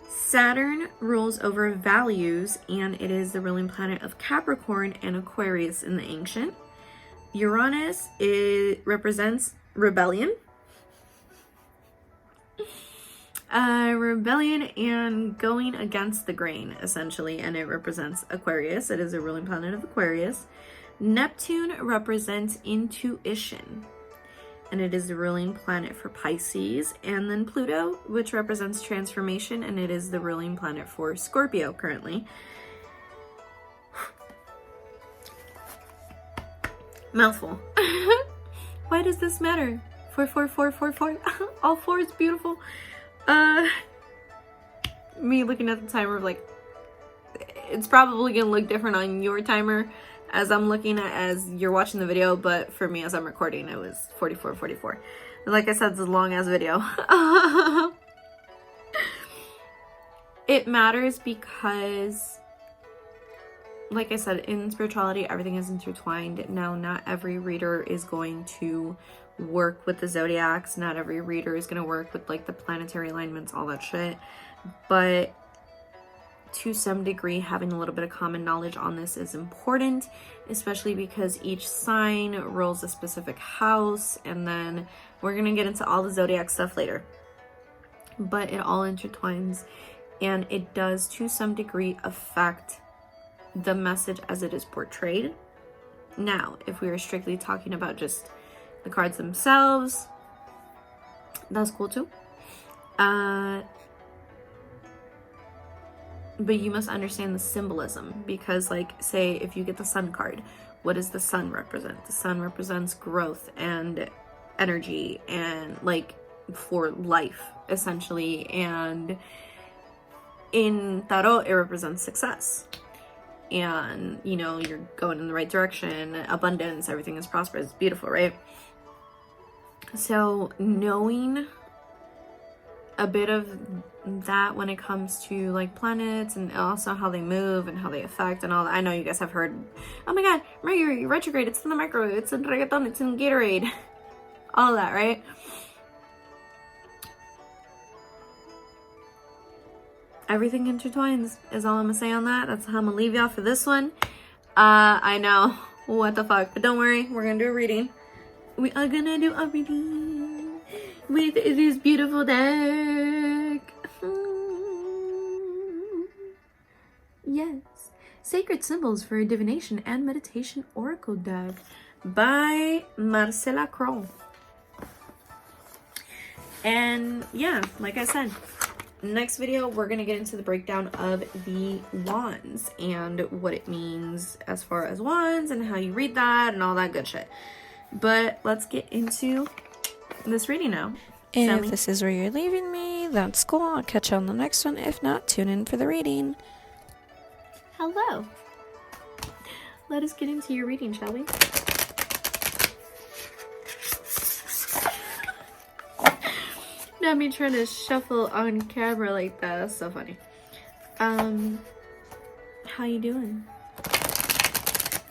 Saturn rules over values, and it is the ruling planet of Capricorn and Aquarius in the ancient. Uranus represents rebellion. Rebellion and going against the grain, essentially, and it represents Aquarius. It is a ruling planet of Aquarius. Neptune represents intuition, and it is the ruling planet for Pisces. And then Pluto, which represents transformation, and it is the ruling planet for Scorpio currently. Mouthful. Why does this matter? 44444. All four is beautiful. Me looking at the timer of like, it's probably gonna look different on your timer as I'm looking at as you're watching the video, but for me as I'm recording it was 44:44. And like I said, it's a long ass video. It matters because, like I said, in spirituality everything is intertwined. Now, not every reader is going to work with the zodiacs, not every reader is going to work with like the planetary alignments, all that shit, but to some degree having a little bit of common knowledge on this is important, especially because each sign rules a specific house, and then we're going to get into all the zodiac stuff later, but it all intertwines, and it does to some degree affect the message as it is portrayed. Now, if we are strictly talking about just the cards themselves, that's cool too. But you must understand the symbolism, because like, say if you get the sun card, what does the sun represent? The sun represents growth and energy and like for life essentially, and in tarot it represents success, and you know, you're going in the right direction, abundance, everything is prosperous, it's beautiful, right? So knowing a bit of that when it comes to like planets and also how they move and how they affect and all that. I know you guys have heard, oh my god, Mercury retrograde, it's in the microwave, it's in reggaeton, it's in Gatorade, all of that, right? Everything intertwines is all I'm gonna say on that. That's how I'm gonna leave y'all for this one. I know, what the fuck, but don't worry, we're gonna do a reading. We are gonna do a reading with this beautiful deck. Yes, Sacred Symbols for a Divination and Meditation Oracle deck by Marcella Kroll. And yeah, like I said, next video we're gonna get into the breakdown of the wands and what it means as far as wands and how you read that and all that good shit. But let's get into this reading now. If this is where you're leaving me, that's cool. I'll catch you on the next one. If not, tune in for the reading. Hello. Let us get into your reading, shall we? Not me trying to shuffle on camera like that. That's so funny. How you doing?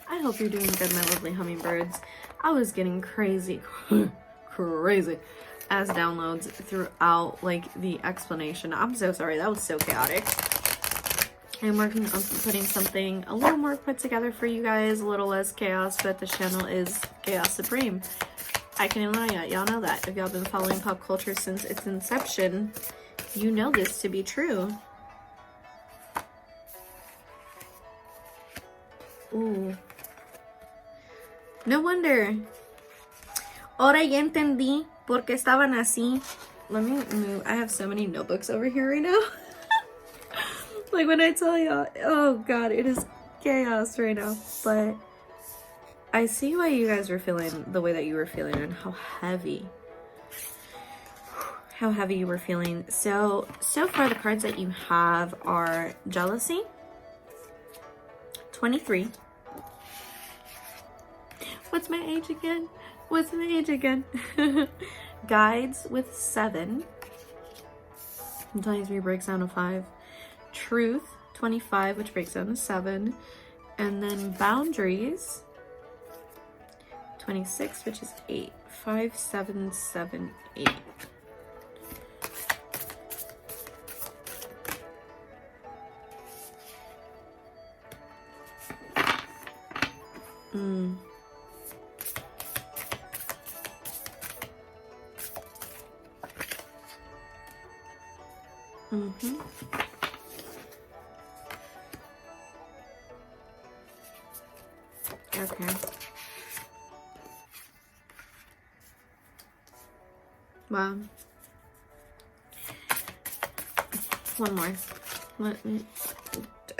I hope you're doing good, my lovely hummingbirds. I was getting crazy, crazy as downloads throughout like the explanation. I'm so sorry, that was so chaotic. I'm working on putting something a little more put together for you guys, a little less chaos, but the channel is chaos supreme. I can lie yet, y'all know that. If y'all been following pop culture since its inception, you know this to be true. Ooh. No wonder. Ahora ya entendí por qué estaban así. Let me move. I have so many notebooks over here right now. Like when I tell y'all, oh god, it is chaos right now. But I see why you guys were feeling the way that you were feeling and how heavy you were feeling. So far the cards that you have are Jealousy, 23. What's my age again? What's my age again? Guides with 7. 23 breaks down to 5. Truth, 25, which breaks down to 7. And then Boundaries, 26, which is 8. 5, 7, 7, 8. Okay. Wow. One more.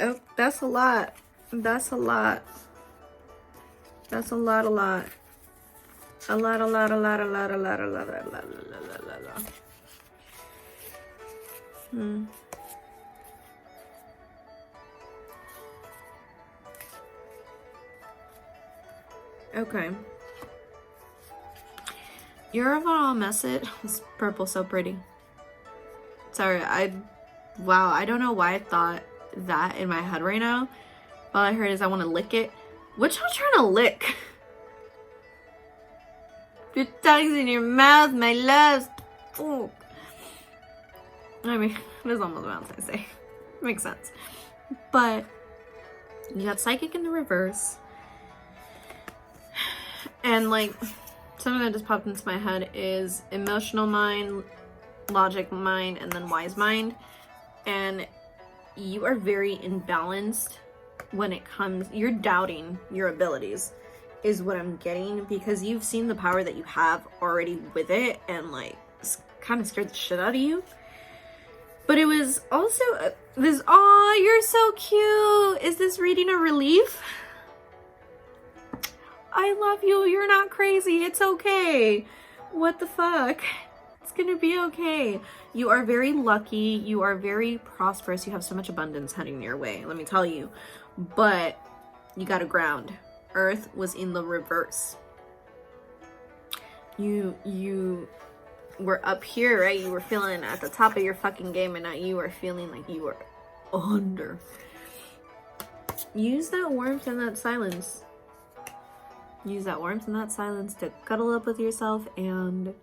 Oh, that's a lot. That's a lot. That's a lot. A lot. A lot. A lot. A lot. A lot. A lot. A lot. A lot. A lot. Okay. Your overall message. This purple's so pretty. Sorry, wow, I don't know why I thought that in my head right now. All I heard is I want to lick it. What y'all trying to lick? Your tongue's in your mouth, my love. Oh. I mean, that's almost what I was gonna say. Makes sense. But you got psychic in the reverse. And like, something that just popped into my head is emotional mind, logic mind, and then wise mind. And you are very imbalanced when it comes, you're doubting your abilities is what I'm getting, because you've seen the power that you have already with it, and like kind of scared the shit out of you. But it was also this, oh, you're so cute. Is this reading a relief? I love you. You're not crazy. It's okay. What the fuck? It's gonna be okay. You are very lucky. You are very prosperous. You have so much abundance heading your way, let me tell you. But you gotta ground. Earth was in the reverse. You were up here, right? You were feeling at the top of your fucking game, and now you are feeling like you are under. Use that warmth and that silence. Use that warmth and that silence to cuddle up with yourself and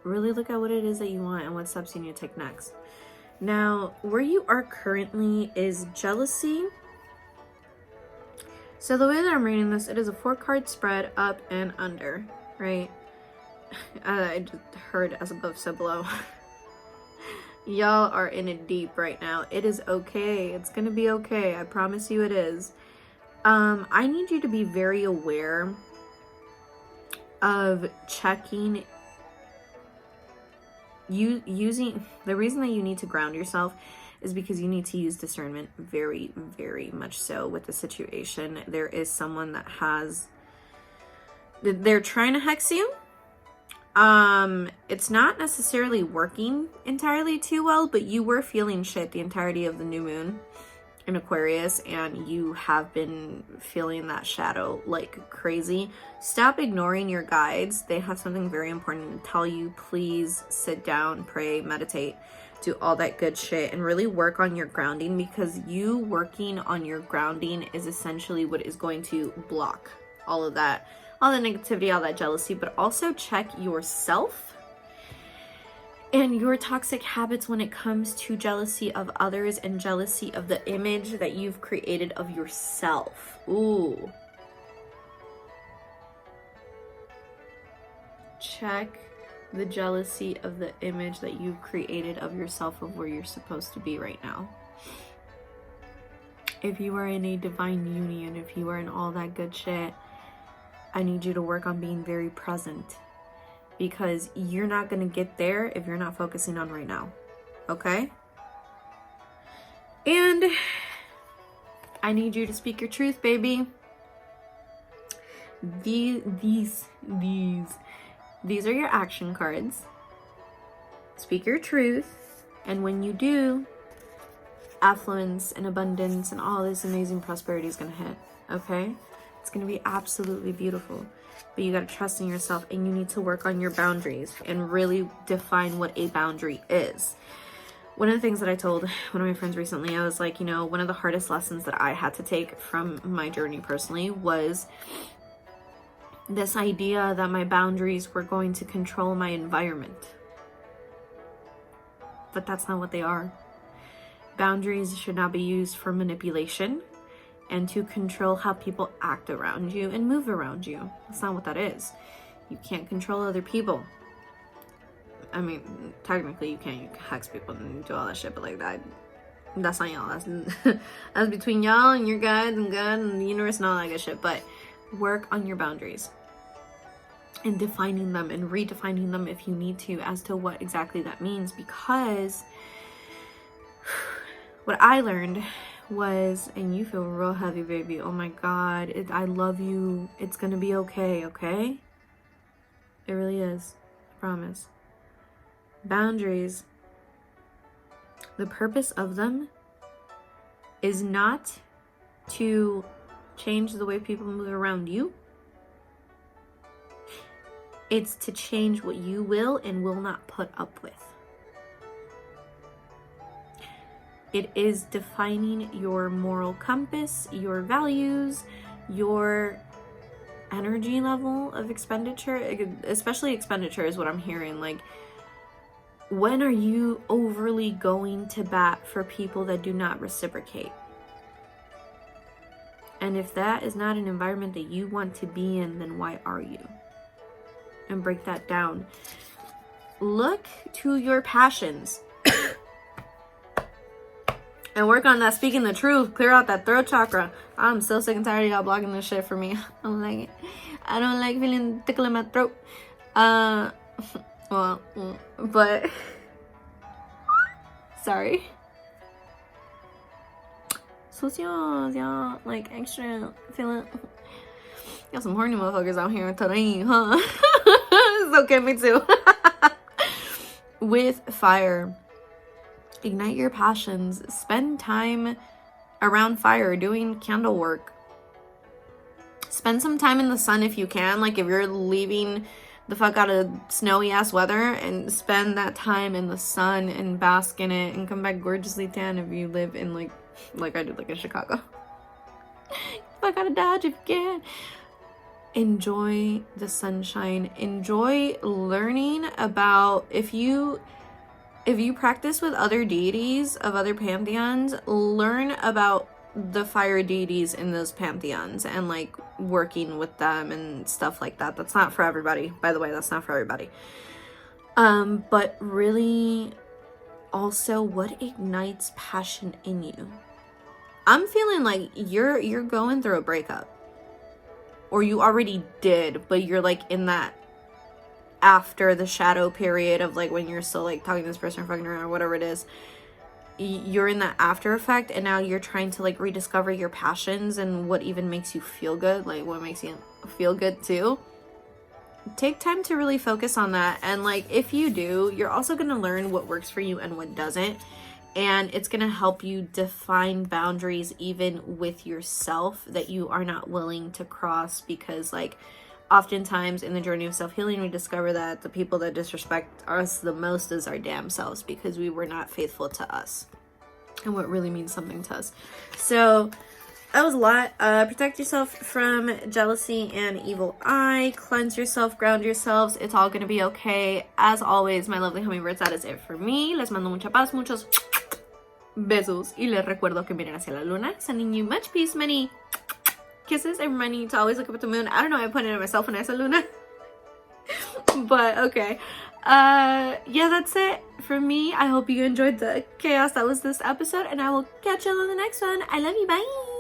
really look at what it is that you want and what steps you need to take next. Now, where you are currently is jealousy. So the way that I'm reading this, it is a 4-card spread, up and under, right? I just heard as above, so below. Y'all are in it deep right now. It is okay. It's gonna be okay. I promise you it is. I need you to be very aware of checking, using, the reason that you need to ground yourself is because you need to use discernment very, very much so with the situation. There is someone that they're trying to hex you. It's not necessarily working entirely too well, but you were feeling shit the entirety of the new moon in Aquarius, and you have been feeling that shadow like crazy. Stop ignoring your guides. They have something very important to tell you. Please sit down, pray, meditate, do all that good shit, and really work on your grounding, because you working on your grounding is essentially what is going to block all of that, all the negativity, all that jealousy. But also check yourself and your toxic habits when it comes to jealousy of others and jealousy of the image that you've created of yourself. Ooh. Check the jealousy of the image that you've created of yourself, of where you're supposed to be right now. If you are in a divine union, if you are in all that good shit, I need you to work on being very present, because you're not going to get there if you're not focusing on right now. Okay? And I need you to speak your truth, baby. These are your action cards. Speak your truth, and when you do, affluence and abundance and all this amazing prosperity is going to hit. Okay? It's going to be absolutely beautiful. But you got to trust in yourself, and you need to work on your boundaries and really define what a boundary is. One of the things that I told one of my friends recently, I was like, you know, one of the hardest lessons that I had to take from my journey personally was this idea that my boundaries were going to control my environment. But that's not what they are. Boundaries should not be used for manipulation and to control how people act around you and move around you. That's not what that is. You can't control other people. I mean, technically you can. You can hex people and do all that shit, but like that's not y'all. That's between y'all and your guides and God and the universe and all that good shit. But work on your boundaries and defining them and redefining them if you need to as to what exactly that means. Because what I learned was, and you feel real heavy, baby. Oh my God, I love you. It's gonna be okay, okay? It really is. I promise. Boundaries, the purpose of them is not to change the way people move around you. It's to change what you will and will not put up with. It is defining your moral compass, your values, your energy level of expenditure, especially expenditure is what I'm hearing. Like, when are you overly going to bat for people that do not reciprocate? And if that is not an environment that you want to be in, then why are you? And break that down. Look to your passions. And work on that speaking the truth. Clear out that throat chakra. I'm so sick and tired of y'all blocking this shit for me. I don't like it. I don't like feeling tickle in my throat. Well, but sorry. Sucios, y'all. Like, extra feeling. Got some horny motherfuckers out here today, huh? It's okay, me too. With fire, ignite your passions. Spend time around fire doing candle work. Spend some time in the sun if you can. Like, if you're leaving the fuck out of snowy ass weather, and spend that time in the sun and bask in it and come back gorgeously tan if you live in like I do, like in Chicago. Fuck out of Dodge if you can. Enjoy the sunshine. Enjoy learning about, if you practice with other deities of other pantheons, learn about the fire deities in those pantheons and like working with them and stuff like that. That's not for everybody, by the way. That's not for everybody. But really, also, what ignites passion in you? I'm feeling like you're going through a breakup, or you already did, but you're like in that after the shadow period of like when you're still like talking to this person or fucking around or whatever it is. You're in that after effect, and now you're trying to like rediscover your passions and what even makes you feel good, like what makes you feel good too. Take time to really focus on that, and like if you do, you're also going to learn what works for you and what doesn't, and it's going to help you define boundaries even with yourself that you are not willing to cross, because like oftentimes in the journey of self-healing, we discover that the people that disrespect us the most is our damn selves, because we were not faithful to us and what really means something to us. So that was a lot. Protect yourself from jealousy and evil eye. Cleanse yourself, ground yourselves. It's all gonna be okay. As always, my lovely hummingbirds, that is it for me. Les mando mucha paz, muchos besos, y les recuerdo que miren hacia la luna. Sending you much peace, many kisses, and reminding you to always look up at the moon. I don't know, I put it in myself when I said Luna. But okay. Yeah, that's it for me. I hope you enjoyed the chaos that was this episode, and I will catch you on the next one. I love you. Bye.